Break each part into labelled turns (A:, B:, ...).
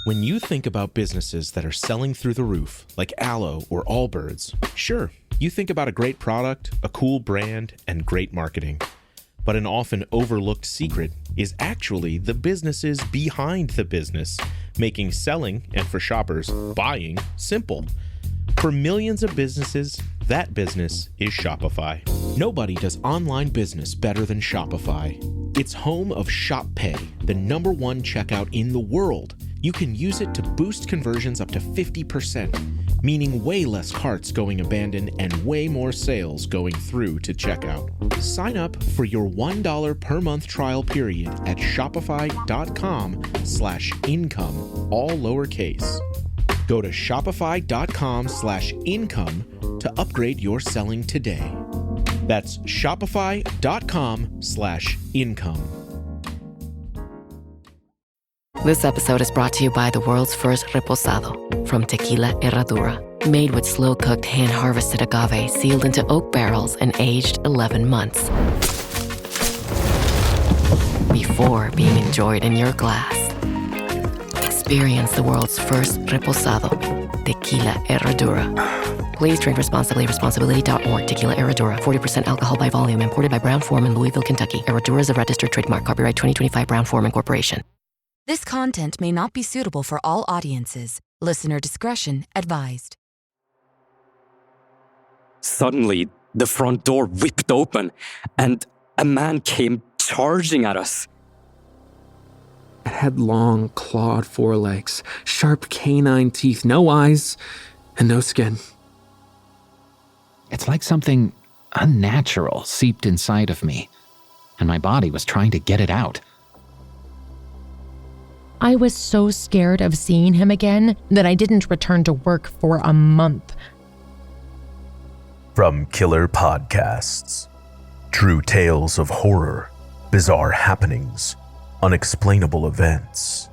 A: When you think about businesses that are selling through the roof, like Aloe or Allbirds, sure, you think about a great product, a cool brand, and great marketing. But an often overlooked secret is actually the businesses behind the business, making selling, and for shoppers, buying, simple. For millions of businesses, that business is Shopify. Nobody does online business better than Shopify. It's home of Shop Pay, the #1 checkout in the world. You can use it to boost conversions up to 50%, meaning way less carts going abandoned and way more sales going through to checkout. Sign up for your $1 per month trial period at shopify.com/income, all lowercase. Go to shopify.com/income to upgrade your selling today. That's shopify.com/income.
B: This episode is brought to you by the world's first reposado from Tequila Herradura. Made with slow-cooked, hand-harvested agave sealed into oak barrels and aged 11 months. Before being enjoyed in your glass. Experience the world's first reposado. Tequila Herradura. Please drink responsibly. Responsibility.org. Tequila Herradura. 40% alcohol by volume. Imported by Brown-Forman, Louisville, Kentucky. Herradura is a registered trademark. Copyright 2025 Brown-Forman Corporation.
C: This content may not be suitable for all audiences. Listener discretion advised.
D: Suddenly, the front door whipped open, and a man came charging at us.
E: It had long, clawed forelegs, sharp canine teeth, no eyes, and no skin.
F: It's like something unnatural seeped inside of me, and my body was trying to get it out.
G: I was so scared of seeing him again that I didn't return to work for a month.
H: From Killer Podcasts, true tales of horror, bizarre happenings, unexplainable events.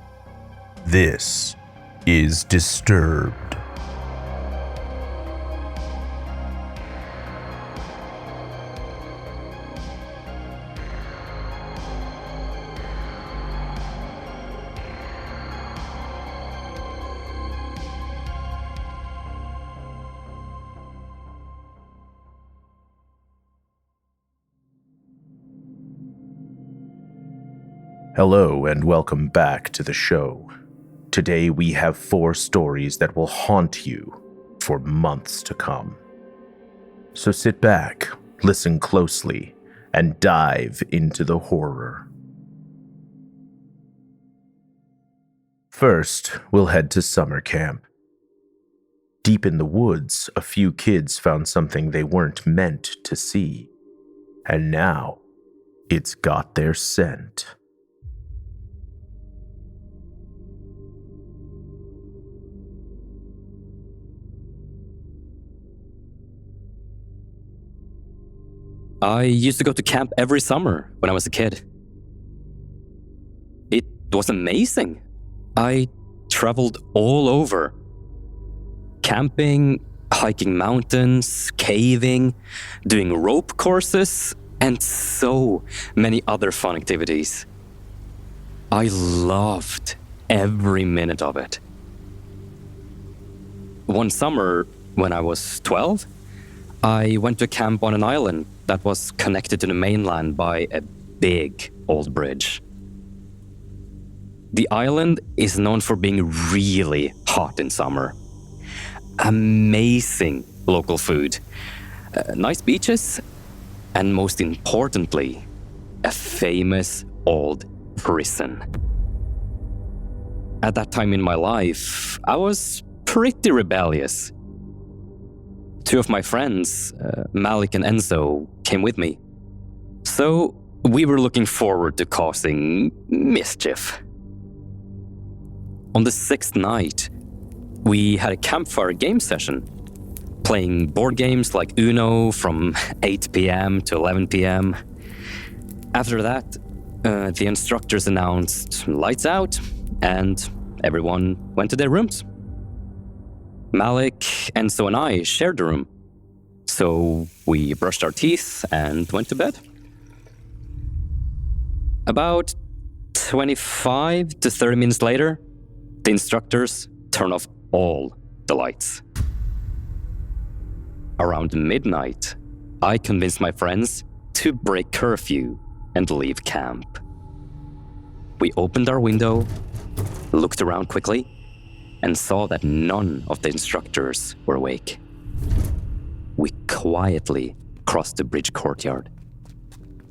H: This is Disturbed. Hello and welcome back to the show. Today we have 4 stories that will haunt you for months to come. So sit back, listen closely, and dive into the horror. First, we'll head to summer camp. Deep in the woods, a few kids found something they weren't meant to see. And now, it's got their scent.
D: I used to go to camp every summer when I was a kid. It was amazing. I traveled all over. Camping, hiking mountains, caving, doing rope courses, and so many other fun activities. I loved every minute of it. One summer, when I was 12, I went to camp on an island that was connected to the mainland by a big old bridge. The island is known for being really hot in summer. Amazing local food, nice beaches, and most importantly, a famous old prison. At that time in my life, I was pretty rebellious. 2 of my friends, Malik and Enzo, came with me. So we were looking forward to causing mischief. On the 6th night, we had a campfire game session, playing board games like Uno from 8 p.m. to 11 p.m. After that, the instructors announced lights out, and everyone went to their rooms. Malik, Enzo, and I shared the room, so we brushed our teeth and went to bed. About 25 to 30 minutes later, The instructors turn off all the lights. Around midnight, I convinced my friends to break curfew and leave camp. We opened our window, looked around quickly, and saw that none of the instructors were awake. We quietly crossed the bridge courtyard,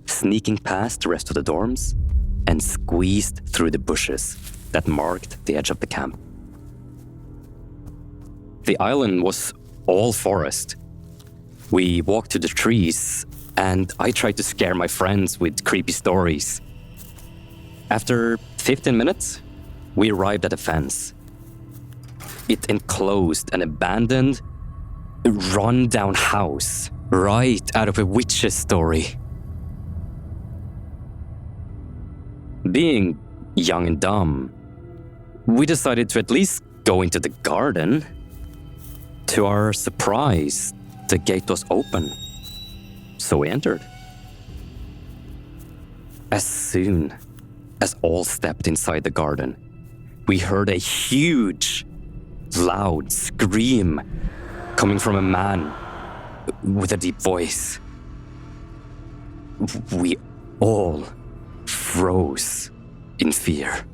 D: sneaking past the rest of the dorms and squeezed through the bushes that marked the edge of the camp. The island was all forest. We walked to the trees, and I tried to scare my friends with creepy stories. After 15 minutes, we arrived at a fence. It enclosed an abandoned, run-down house right out of a witch's story. Being young and dumb, we decided to at least go into the garden. To our surprise, the gate was open, so we entered. As soon as all stepped inside the garden, we heard a huge, loud scream coming from a man with a deep voice. We all froze in fear.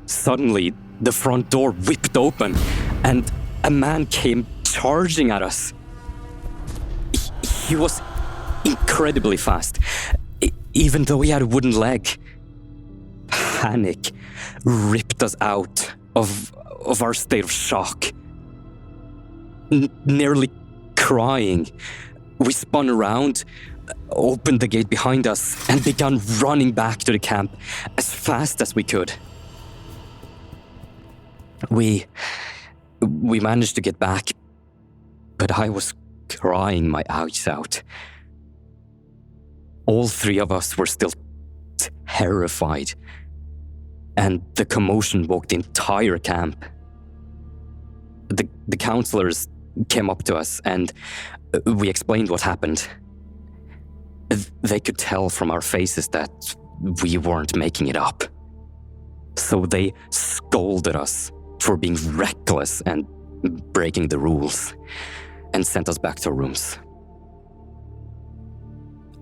D: Suddenly, the front door whipped open, and a man came charging at us. He was incredibly fast, even though he had a wooden leg. Panic ripped us out of our state of shock. Nearly crying, we spun around, opened the gate behind us, and began running back to the camp as fast as we could. We managed to get back, but I was crying my eyes out. All three of us were still terrified, and the commotion woke the entire camp. The counselors came up to us, and we explained what happened. They could tell from our faces that we weren't making it up. So they scolded us for being reckless and breaking the rules, and sent us back to our rooms.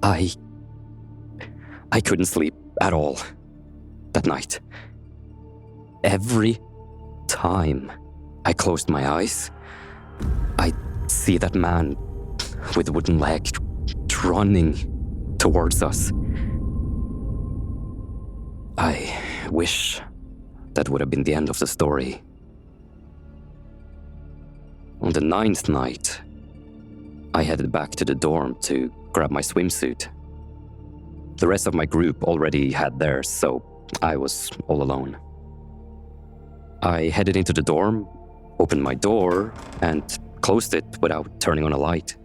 D: I couldn't sleep at all that night. Every time I closed my eyes, I'd see that man with a wooden leg running towards us. I wish that would have been the end of the story. On the 9th night, I headed back to the dorm to grab my swimsuit. The rest of my group already had theirs, so I was all alone. I headed into the dorm, opened my door, and closed it without turning on a light.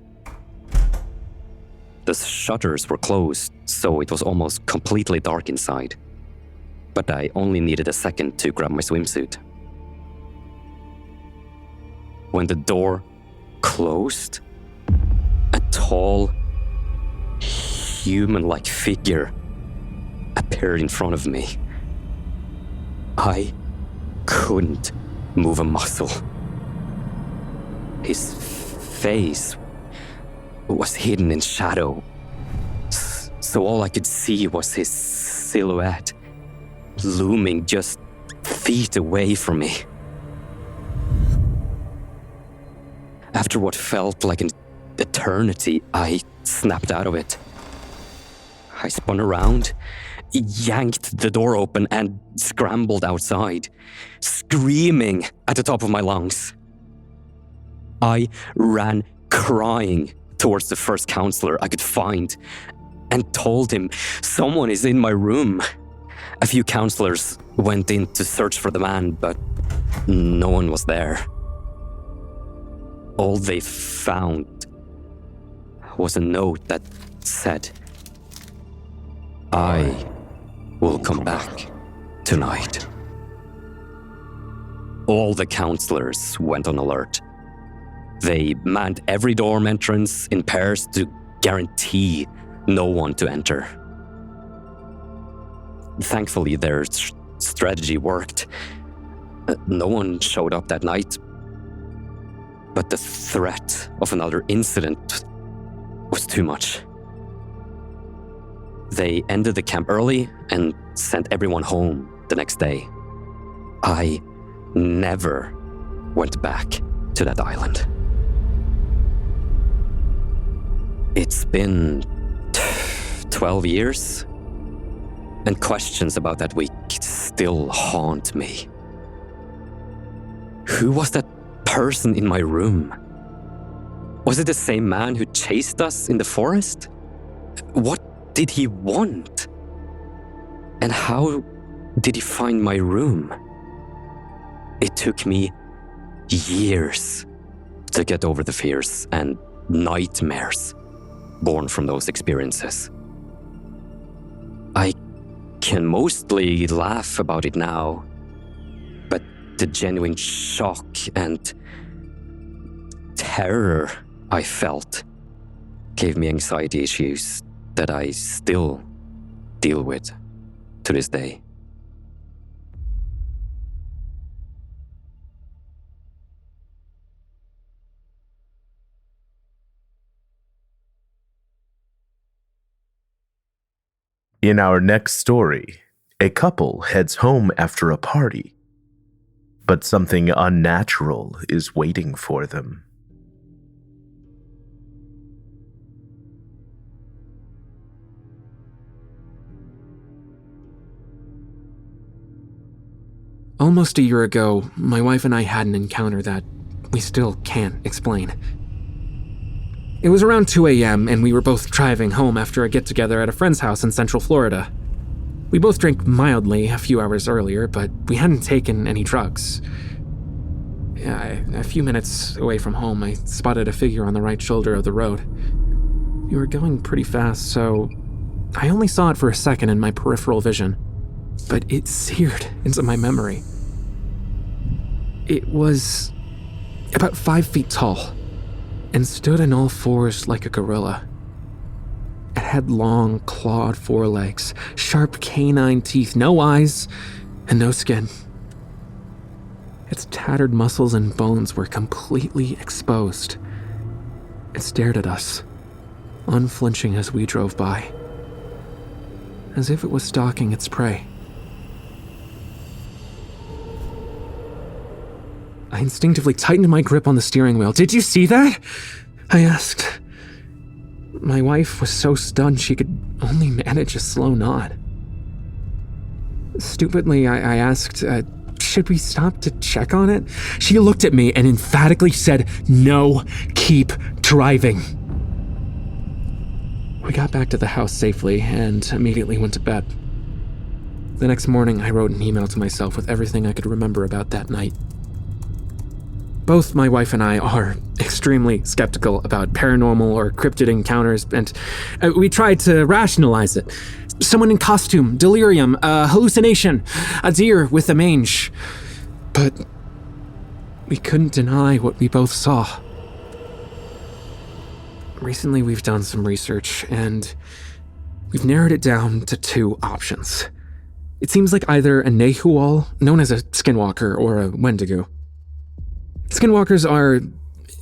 D: The shutters were closed, so it was almost completely dark inside. But I only needed a second to grab my swimsuit. When the door closed, a tall, human-like figure appeared in front of me. I couldn't move a muscle. His face was hidden in shadow, so all I could see was his silhouette looming just feet away from me. After what felt like an eternity, I snapped out of it. I spun around, yanked the door open, and scrambled outside, screaming at the top of my lungs. I ran crying towards the first counselor I could find and told him someone is in my room. A few counselors went in to search for the man, but no one was there. All they found was a note that said, "I will come back tonight." All the counselors went on alert. They manned every dorm entrance in pairs to guarantee no one to enter. Thankfully, there's strategy worked. No one showed up that night, but the threat of another incident was too much. They ended the camp early and sent everyone home the next day. I never went back to that island. It's been 12 years, and questions about that week still haunt me. Who was that person in my room? Was it the same man who chased us in the forest? What did he want? And how did he find my room? It took me years to get over the fears and nightmares born from those experiences. I can mostly laugh about it now, but the genuine shock and terror I felt gave me anxiety issues that I still deal with to this day.
H: In our next story, a couple heads home after a party, but something unnatural is waiting for them.
E: Almost a year ago, my wife and I had an encounter that we still can't explain. It was around 2 a.m., and we were both driving home after a get-together at a friend's house in Central Florida. We both drank mildly a few hours earlier, but we hadn't taken any drugs. A few minutes away from home, I spotted a figure on the right shoulder of the road. We were going pretty fast, so I only saw it for a second in my peripheral vision, but it seared into my memory. It was about 5 feet tall and stood on all fours like a gorilla. It had long, clawed forelegs, sharp canine teeth, no eyes, and no skin. Its tattered muscles and bones were completely exposed. It stared at us, unflinching as we drove by, as if it was stalking its prey. I instinctively tightened my grip on the steering wheel. "Did you see that?" I asked. My wife was so stunned she could only manage a slow nod. Stupidly, I asked, should we stop to check on it? She looked at me and emphatically said, "No, keep driving." We got back to the house safely and immediately went to bed. The next morning, I wrote an email to myself with everything I could remember about that night. Both my wife and I are extremely skeptical about paranormal or cryptid encounters, and we tried to rationalize it. Someone in costume, delirium, hallucination, a deer with a mange. But we couldn't deny what we both saw. Recently, we've done some research, and we've narrowed it down to 2 options. It seems like either a Nahual, known as a skinwalker, or a Wendigo. Skinwalkers are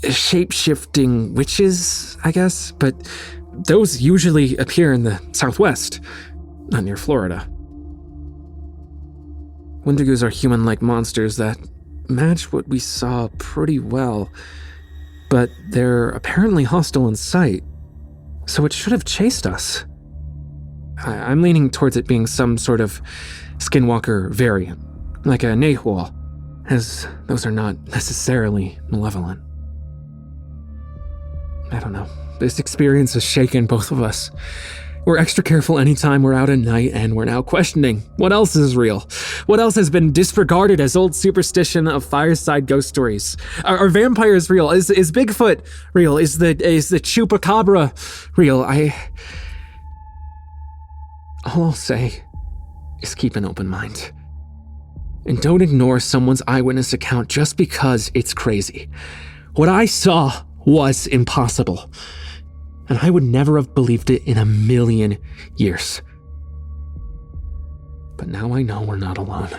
E: shape-shifting witches, I guess, but those usually appear in the Southwest, not near Florida. Wendigos are human-like monsters that match what we saw pretty well, but they're apparently hostile in sight, so it should have chased us. I'm leaning towards it being some sort of skinwalker variant, like a Nahual, as those are not necessarily malevolent. I don't know. This experience has shaken both of us. We're extra careful anytime we're out at night, and we're now questioning what else is real. What else has been disregarded as old superstition of fireside ghost stories? Are vampires real? Is Bigfoot real? Is the chupacabra real? All I'll say is keep an open mind. And don't ignore someone's eyewitness account just because it's crazy. What I saw was impossible, and I would never have believed it in a million years. but now I know we're not alone.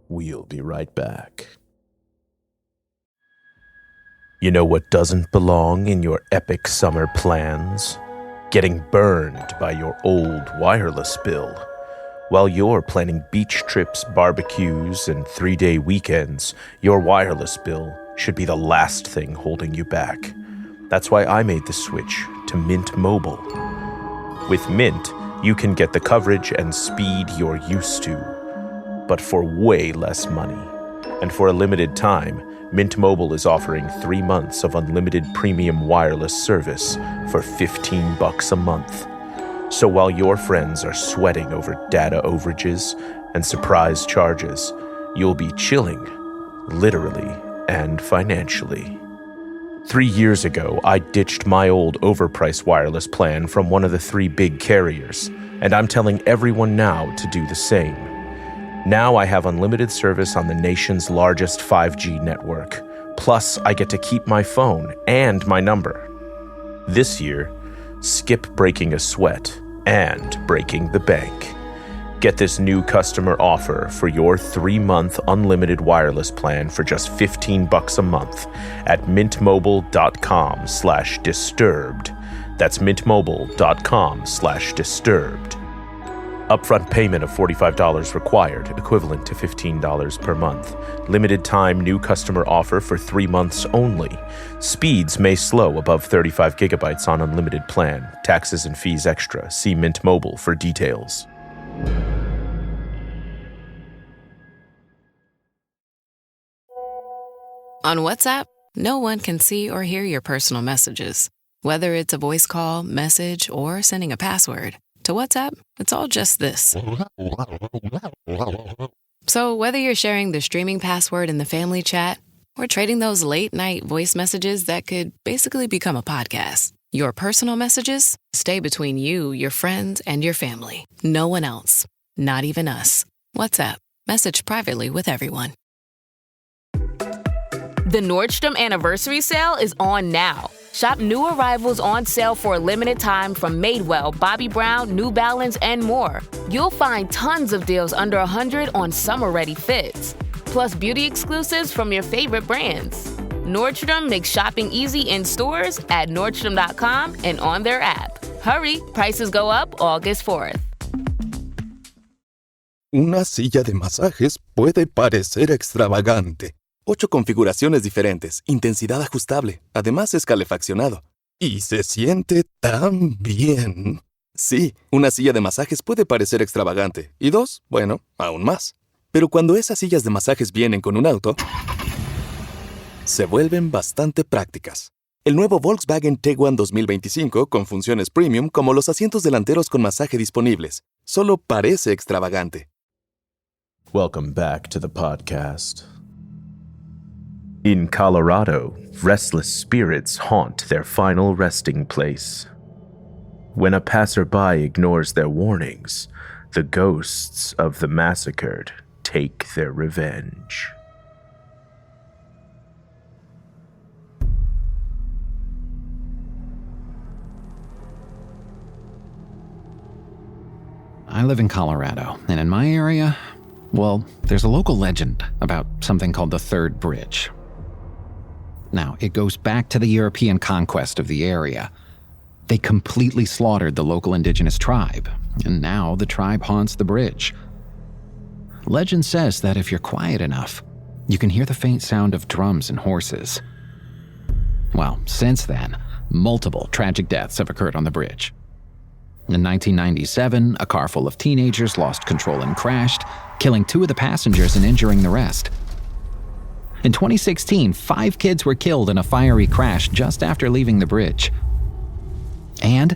H: We'll be right back. You know what doesn't belong in your epic summer plans? Getting burned by your old wireless bill. While you're planning beach trips, barbecues, and 3-day weekends, your wireless bill should be the last thing holding you back. That's why I made the switch to Mint Mobile. With Mint, you can get the coverage and speed you're used to, but for way less money. And for a limited time, Mint Mobile is offering 3 months of unlimited premium wireless service for $15 a month. So while your friends are sweating over data overages and surprise charges, you'll be chilling, literally and financially. 3 years ago, I ditched my old overpriced wireless plan from one of the 3 big carriers, and I'm telling everyone now to do the same. Now I have unlimited service on the nation's largest 5G network. Plus, I get to keep my phone and my number. This year, skip breaking a sweat and breaking the bank. Get this new customer offer for your 3-month unlimited wireless plan for just $15 a month at mintmobile.com/disturbed. That's mintmobile.com/disturbed. Upfront payment of $45 required, equivalent to $15 per month. Limited time new customer offer for 3 months only. Speeds may slow above 35 gigabytes on unlimited plan. Taxes and fees extra. See Mint Mobile for details.
B: On WhatsApp, no one can see or hear your personal messages. Whether it's a voice call, message, or sending a password. To WhatsApp, it's all just this. So whether you're sharing the streaming password in the family chat or trading those late-night voice messages that could basically become a podcast, your personal messages stay between you, your friends, and your family. No one else. Not even us. WhatsApp. Message privately with everyone.
I: The Nordstrom Anniversary Sale is on now. Shop new arrivals on sale for a limited time from Madewell, Bobbi Brown, New Balance, and more. You'll find tons of deals under $100 on summer-ready fits, plus beauty exclusives from your favorite brands. Nordstrom makes shopping easy in stores, at Nordstrom.com, and on their app. Hurry, prices go up August 4th.
J: Una silla de masajes puede parecer extravagante. 8 configuraciones diferentes, intensidad ajustable, además es calefaccionado. Y se siente tan bien. Sí, una silla de masajes puede parecer extravagante. Y 2, bueno, aún más. Pero cuando esas sillas de masajes vienen con un auto, se vuelven bastante prácticas. El nuevo Volkswagen Tiguan 2025 con funciones premium como los asientos delanteros con masaje disponibles. Solo parece extravagante.
H: Welcome back to the podcast. In Colorado, restless spirits haunt their final resting place. When a passerby ignores their warnings, the ghosts of the massacred take their revenge.
F: I live in Colorado, and in my area, well, there's a local legend about something called the Third Bridge. Now, it goes back to the European conquest of the area. They completely slaughtered the local indigenous tribe, and now the tribe haunts the bridge. Legend says that if you're quiet enough, you can hear the faint sound of drums and horses. Well, since then, multiple tragic deaths have occurred on the bridge. In 1997, a car full of teenagers lost control and crashed, killing 2 of the passengers and injuring the rest. In 2016, 5 kids were killed in a fiery crash just after leaving the bridge. And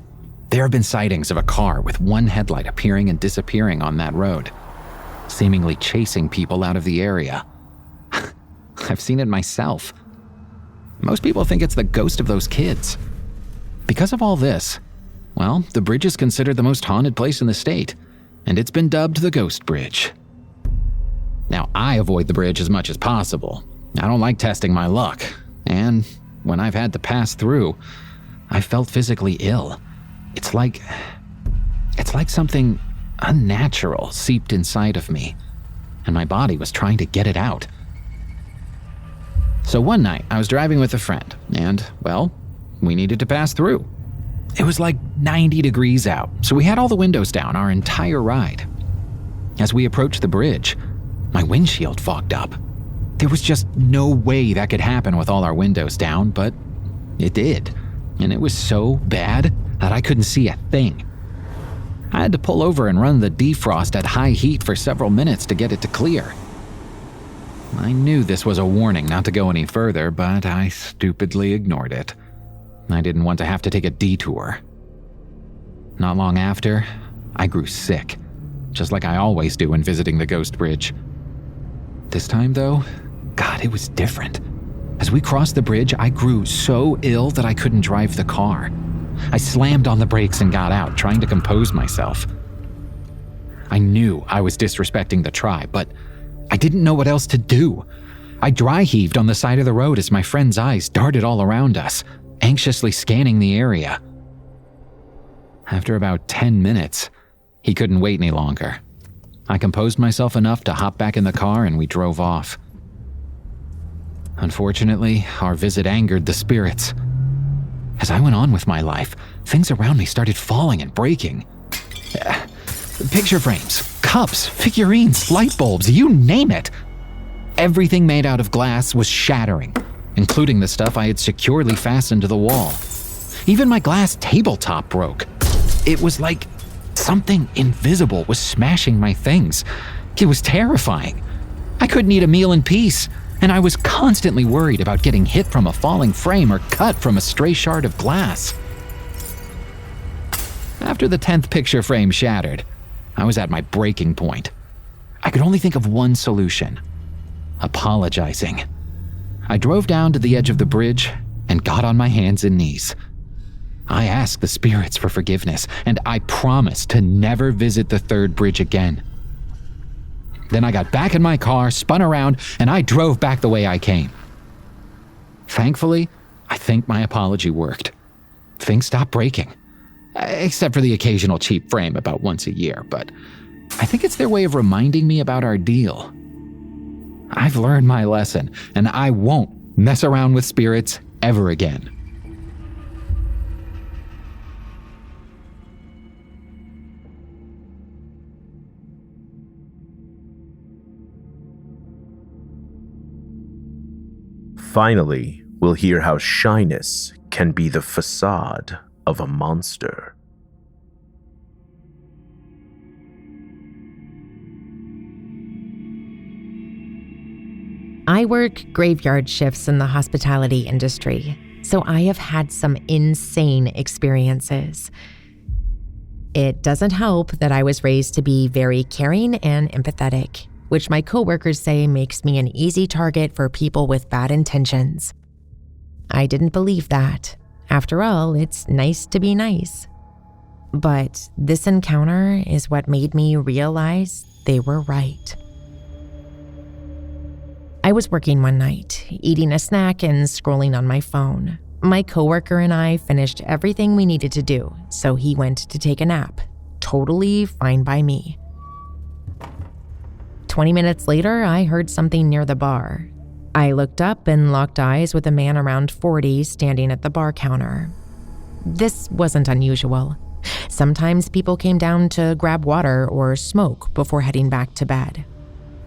F: there have been sightings of a car with one headlight appearing and disappearing on that road, seemingly chasing people out of the area. I've seen it myself. Most people think it's the ghost of those kids. Because of all this, well, the bridge is considered the most haunted place in the state, and it's been dubbed the Ghost Bridge. Now, I avoid the bridge as much as possible. I don't like testing my luck. And when I've had to pass through, I felt physically ill. It's like something unnatural seeped inside of me, and my body was trying to get it out. So one night, I was driving with a friend, and, well, we needed to pass through. It was like 90 degrees out, so we had all the windows down our entire ride. As we approached the bridge, my windshield fogged up. There was just no way that could happen with all our windows down, but it did. And it was so bad that I couldn't see a thing. I had to pull over and run the defrost at high heat for several minutes to get it to clear. I knew this was a warning not to go any further, but I stupidly ignored it. I didn't want to have to take a detour. Not long after, I grew sick, just like I always do when visiting the Ghost Bridge. This time, though, God, it was different. As we crossed the bridge, I grew so ill that I couldn't drive the car. I slammed on the brakes and got out, trying to compose myself. I knew I was disrespecting the tribe, but I didn't know what else to do. I dry heaved on the side of the road as my friend's eyes darted all around us, anxiously scanning the area. After about 10 minutes, he couldn't wait any longer. I composed myself enough to hop back in the car and we drove off. Unfortunately, our visit angered the spirits. As I went on with my life, things around me started falling and breaking. Picture frames, cups, figurines, light bulbs, you name it. Everything made out of glass was shattering, including the stuff I had securely fastened to the wall. Even my glass tabletop broke. It was like something invisible was smashing my things. It was terrifying. I couldn't eat a meal in peace, and I was constantly worried about getting hit from a falling frame or cut from a stray shard of glass. After the 10th picture frame shattered, I was at my breaking point. I could only think of one solution: apologizing. I drove down to the edge of the bridge and got on my hands and knees. I asked the spirits for forgiveness, and I promised to never visit the third bridge again. Then I got back in my car, spun around, and I drove back the way I came. Thankfully, I think my apology worked. Things stopped breaking, except for the occasional cheap frame about once a year, but I think it's their way of reminding me about our deal. I've learned my lesson, and I won't mess around with spirits ever again.
H: Finally, we'll hear how shyness can be the facade of a monster.
G: I work graveyard shifts in the hospitality industry, so I have had some insane experiences. It doesn't help that I was raised to be very caring and empathetic, which my coworkers say makes me an easy target for people with bad intentions. I didn't believe that. After all, it's nice to be nice. But this encounter is what made me realize they were right. I was working one night, eating a snack and scrolling on my phone. My coworker and I finished everything we needed to do, so he went to take a nap. Totally fine by me. 20 minutes later, I heard something near the bar. I looked up and locked eyes with a man around 40 standing at the bar counter. This wasn't unusual. Sometimes people came down to grab water or smoke before heading back to bed.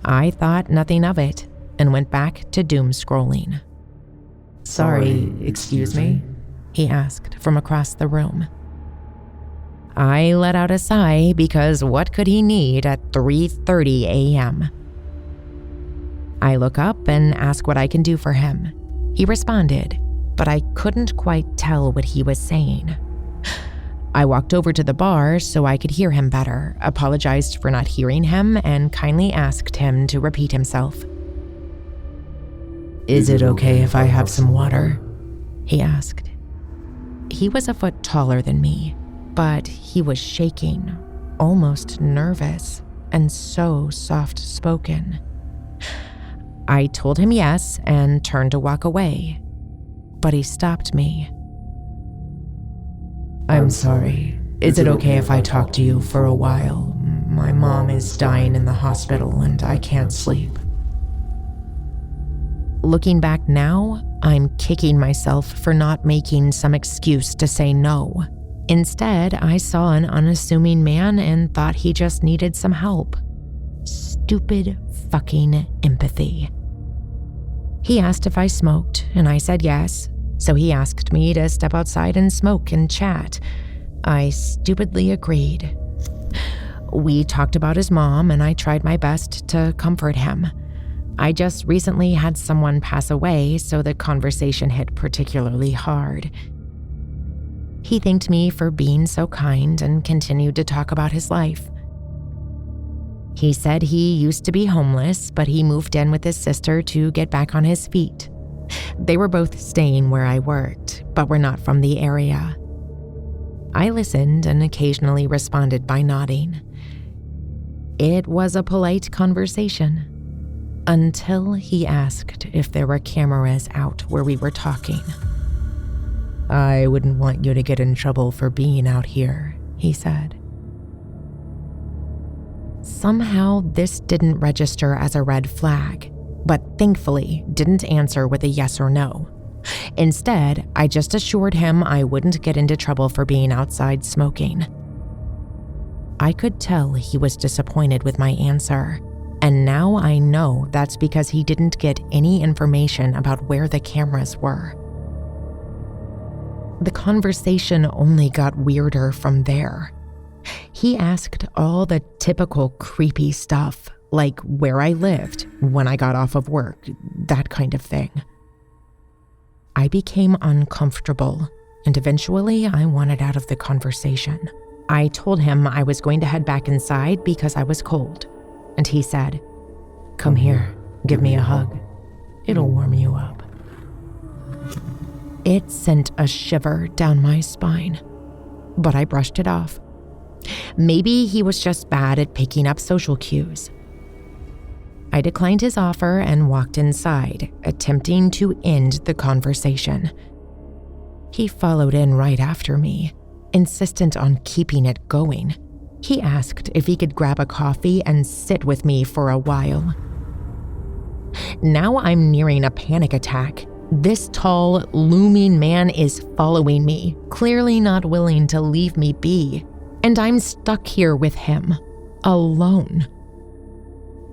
G: I thought nothing of it and went back to doom scrolling. Sorry, excuse me? He asked from across the room. I let out a sigh because what could he need at 3:30 a.m.? I look up and ask what I can do for him. He responded, but I couldn't quite tell what he was saying. I walked over to the bar so I could hear him better, apologized for not hearing him, and kindly asked him to repeat himself. Is it okay if I have some water? He asked. He was a foot taller than me, but he was shaking, almost nervous, and so soft-spoken. I told him yes and turned to walk away, but he stopped me. I'm sorry. Is it okay if I talk to you for a while? My mom is dying in the hospital and I can't sleep. Looking back now, I'm kicking myself for not making some excuse to say no. Instead, I saw an unassuming man and thought he just needed some help. Stupid fucking empathy. He asked if I smoked, and I said yes, so he asked me to step outside and smoke and chat. I stupidly agreed. We talked about his mom, and I tried my best to comfort him. I just recently had someone pass away, so the conversation hit particularly hard. He thanked me for being so kind and continued to talk about his life. He said he used to be homeless, but he moved in with his sister to get back on his feet. They were both staying where I worked, but were not from the area. I listened and occasionally responded by nodding. It was a polite conversation, until he asked if there were cameras out where we were talking. I wouldn't want you to get in trouble for being out here, he said. Somehow this didn't register as a red flag, but thankfully didn't answer with a yes or no. Instead, I just assured him I wouldn't get into trouble for being outside smoking. I could tell he was disappointed with my answer, and now I know that's because he didn't get any information about where the cameras were. The conversation only got weirder from there. He asked all the typical creepy stuff, like where I lived, when I got off of work, that kind of thing. I became uncomfortable, and eventually I wanted out of the conversation. I told him I was going to head back inside because I was cold, and he said, "Come here, give me a hug. It'll warm you up." It sent a shiver down my spine, but I brushed it off. Maybe he was just bad at picking up social cues. I declined his offer and walked inside, attempting to end the conversation. He followed in right after me, insistent on keeping it going. He asked if he could grab a coffee and sit with me for a while. Now I'm nearing a panic attack. This tall, looming man is following me, clearly not willing to leave me be. And I'm stuck here with him, alone.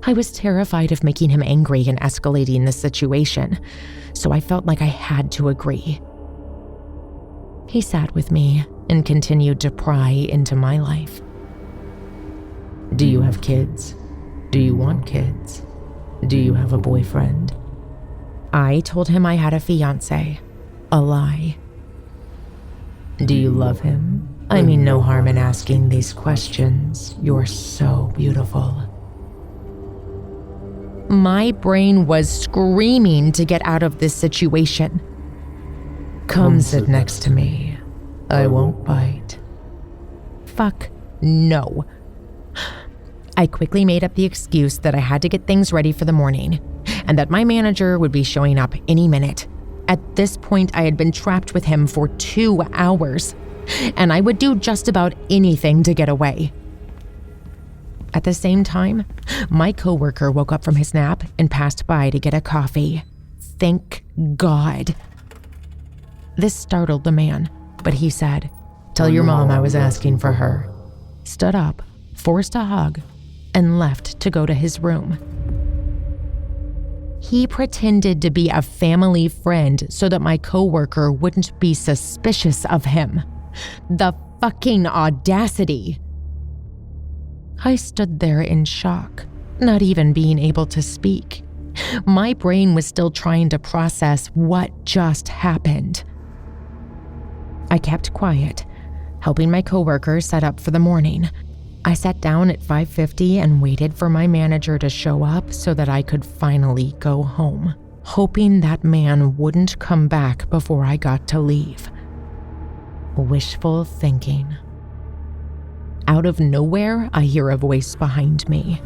G: I was terrified of making him angry and escalating the situation, so I felt like I had to agree. He sat with me and continued to pry into my life. Do you have kids? Do you want kids? Do you have a boyfriend? I told him I had a fiancé. A lie. Do you love him? I mean no harm in asking these questions. You're so beautiful. My brain was screaming to get out of this situation. Come sit next to me. I won't bite. Fuck no. I quickly made up the excuse that I had to get things ready for the morning, and that my manager would be showing up any minute. At this point, I had been trapped with him for 2 hours, and I would do just about anything to get away. At the same time, my coworker woke up from his nap and passed by to get a coffee. Thank God. This startled the man, but he said, "Tell your mom I was asking for her," stood up, forced a hug, and left to go to his room. He pretended to be a family friend so that my coworker wouldn't be suspicious of him. The fucking audacity. I stood there in shock, not even being able to speak. My brain was still trying to process what just happened. I kept quiet, helping my coworker set up for the morning. I sat down at 5:50 and waited for my manager to show up so that I could finally go home, hoping that man wouldn't come back before I got to leave. Wishful thinking. Out of nowhere, I hear a voice behind me.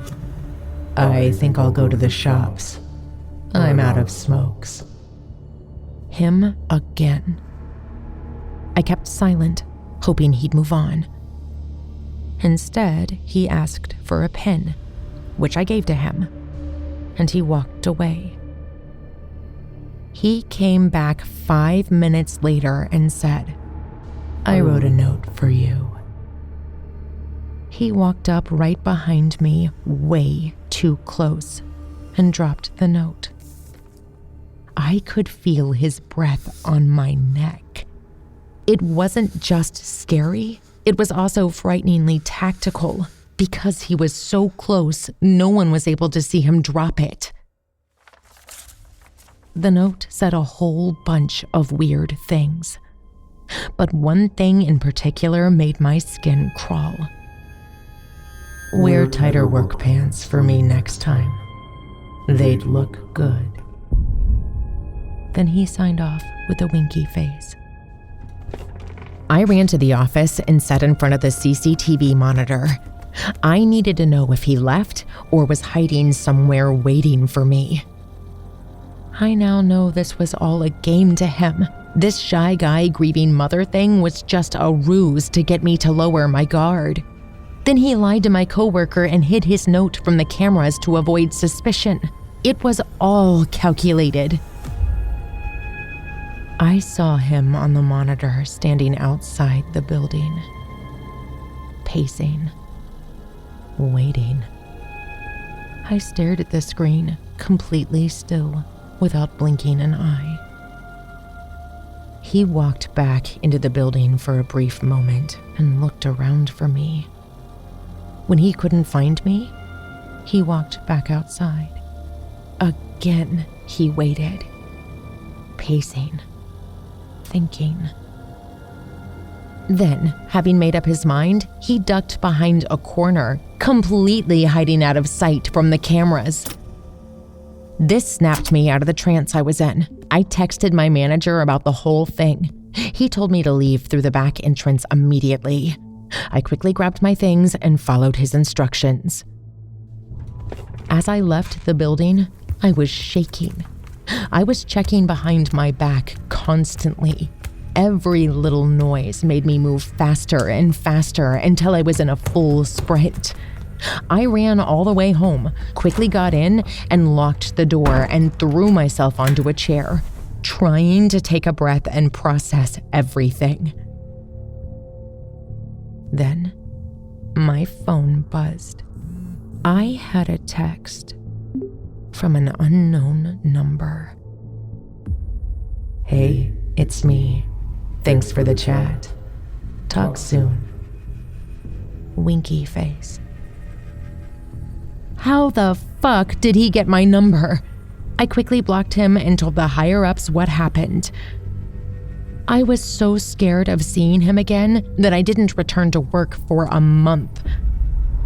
G: I think I'll go to the shops. I'm out of smokes. Him again. I kept silent, hoping he'd move on. Instead, he asked for a pen, which I gave to him, and he walked away. He came back 5 minutes later and said, I wrote a note for you. He walked up right behind me, way too close, and dropped the note. I could feel his breath on my neck. It wasn't just scary, it was also frighteningly tactical. Because he was so close, no one was able to see him drop it. The note said a whole bunch of weird things. But one thing in particular made my skin crawl. Wear tighter work pants for me next time. They'd look good. Then he signed off with a winky face. I ran to the office and sat in front of the CCTV monitor. I needed to know if he left or was hiding somewhere waiting for me. I now know this was all a game to him. This shy guy grieving mother thing was just a ruse to get me to lower my guard. Then he lied to my coworker and hid his note from the cameras to avoid suspicion. It was all calculated. I saw him on the monitor standing outside the building, pacing, waiting. I stared at the screen, completely still, without blinking an eye. He walked back into the building for a brief moment and looked around for me. When he couldn't find me, he walked back outside. Again, he waited, pacing, thinking. Then, having made up his mind, he ducked behind a corner, completely hiding out of sight from the cameras. This snapped me out of the trance I was in. I texted my manager about the whole thing. He told me to leave through the back entrance immediately. I quickly grabbed my things and followed his instructions. As I left the building, I was shaking. I was checking behind my back constantly. Every little noise made me move faster and faster until I was in a full sprint. I ran all the way home, quickly got in and locked the door and threw myself onto a chair, trying to take a breath and process everything. Then, my phone buzzed. I had a text from an unknown number. Hey, it's me. Thanks for the chat. Talk soon. Winky face. How the fuck did he get my number? I quickly blocked him and told the higher-ups what happened. I was so scared of seeing him again that I didn't return to work for a month.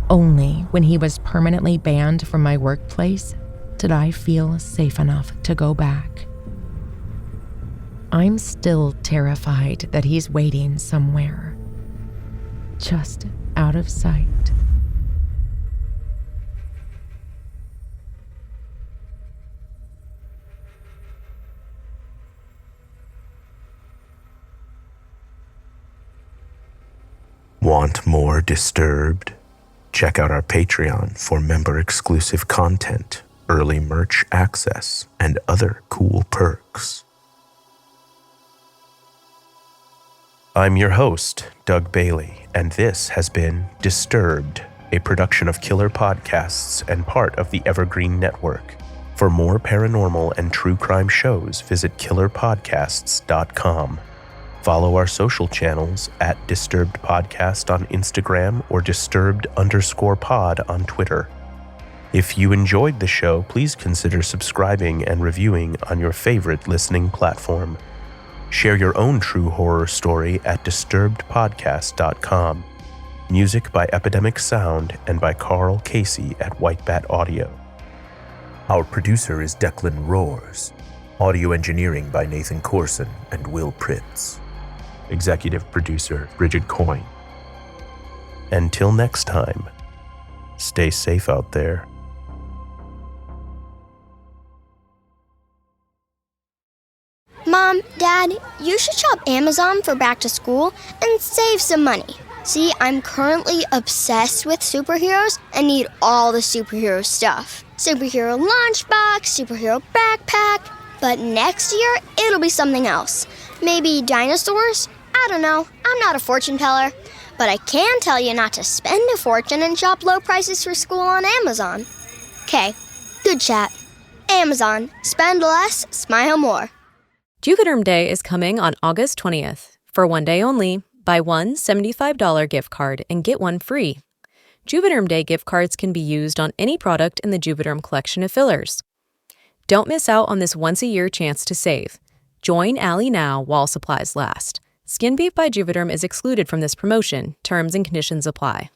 G: Only when he was permanently banned from my workplace did I feel safe enough to go back. I'm still terrified that he's waiting somewhere, just out of sight.
H: Want more Disturbed? Check out our Patreon for member-exclusive content, early merch access, and other cool perks. I'm your host, Doug Bailey, and this has been Disturbed, a production of Killer Podcasts and part of the Evergreen Network. For more paranormal and true crime shows, visit killerpodcasts.com. Follow our social channels at Disturbed Podcast on Instagram or Disturbed_pod on Twitter. If you enjoyed the show, please consider subscribing and reviewing on your favorite listening platform. Share your own true horror story at disturbedpodcast.com. Music by Epidemic Sound and by Carl Casey at White Bat Audio. Our producer is Declan Roars. Audio engineering by Nathan Corson and Will Pritz. Executive producer Bridget Coyne. Until next time, stay safe out there.
K: Dad, you should shop Amazon for back to school and save some money. See, I'm currently obsessed with superheroes and need all the superhero stuff. Superhero lunchbox, superhero backpack. But next year, it'll be something else. Maybe dinosaurs? I don't know. I'm not a fortune teller. But I can tell you not to spend a fortune and shop low prices for school on Amazon. Okay, good chat. Amazon. Spend less, smile more.
L: Juvederm Day is coming on August 20th. For one day only, buy one $75 gift card and get one free. Juvederm Day gift cards can be used on any product in the Juvederm collection of fillers. Don't miss out on this once-a-year chance to save. Join Allie now while supplies last. Skin Beef by Juvederm is excluded from this promotion. Terms and conditions apply.